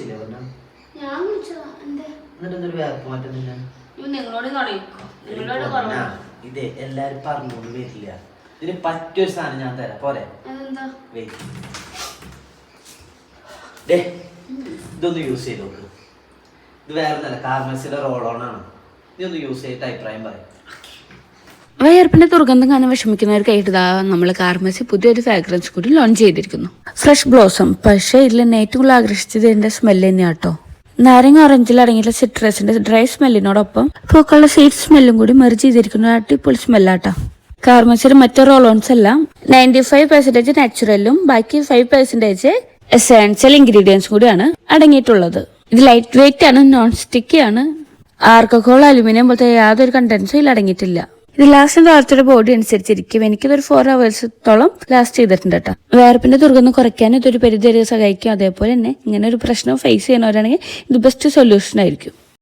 കുടിച്ചില്ലേ പറഞ്ഞ എന്നിട്ട് എന്തൊരു വേർപ്പ് മാറ്റുന്നില്ല ഇതേ എല്ലാരും പറഞ്ഞോണ്ട് വരില്ല ഇതിന് പറ്റിയൊരു സാധനം ഞാൻ തരാം പോരെ ഇതൊന്ന് യൂസ് ചെയ്ത് നോക്ക് ഇത് വേറെ ഒന്നല്ല കാർമസിയുടെ റോൾ ഓൺ ആണ് ഇതൊന്ന് യൂസ് ചെയ്തിട്ട് അഭിപ്രായം പറയാം വയർപ്പിന്റെ ദുർഗന്ധം കാണാൻ വിഷമിക്കുന്നവർക്കായിട്ട് നമ്മൾ കാർമസി പുതിയൊരു ഫ്രാഗ്രൻസ് കൂടി ലോഞ്ച് ചെയ്തിരിക്കുന്നു. Fresh blossom. പക്ഷേ ഇതിൽ ഏറ്റവും കൂടുതൽ ആകർഷിച്ചത് ഇതിന്റെ സ്മെല്ല് തന്നെയാട്ടോ. നാരങ്ങ ഓറഞ്ചിൽ അടങ്ങിയിട്ടുള്ള സിട്രസിന്റെ ഡ്രൈ സ്മെല്ലിനോടൊപ്പം പൂക്കളുടെ സീഡ് സ്മെല്ലും കൂടി മെർജ് ചെയ്തിരിക്കുന്ന അടിപൊളി സ്മെല്ലാട്ടോ. കാർമസിയുടെ മറ്റു റോളോൺസ് എല്ലാം 95% നാച്ചുറലും ബാക്കി 5% എസെൻഷ്യൽ ഇൻഗ്രീഡിയൻസ് കൂടിയാണ് അടങ്ങിയിട്ടുള്ളത്. ഇത് ലൈറ്റ് വെയിറ്റ് ആണ്, നോൺ സ്റ്റിക്കി ആണ്, ആൽക്കഹോൾ, അലുമിനിയം പോലത്തെ യാതൊരു കണ്ടൻസും ഇതിൽ അടങ്ങിയിട്ടില്ല. ഇത് ലാസ്റ്റ് ഓരോരുത്തരുടെ ബോഡി അനുസരിച്ചിരിക്കും. എനിക്കിതൊരു 4 hours ലാസ്റ്റ് ചെയ്തിട്ടുണ്ട് കേട്ടോ. വേർപ്പിന്റെ ദുർഗന്ധം കുറയ്ക്കാൻ ഇതൊരു പരിധി വരെ സഹായിക്കും. അതേപോലെ തന്നെ ഇങ്ങനെ ഒരു പ്രശ്നം ഫേസ് ചെയ്യുന്നവരാണെങ്കിൽ ഇത് ബെസ്റ്റ് സൊല്യൂഷൻ ആയിരിക്കും.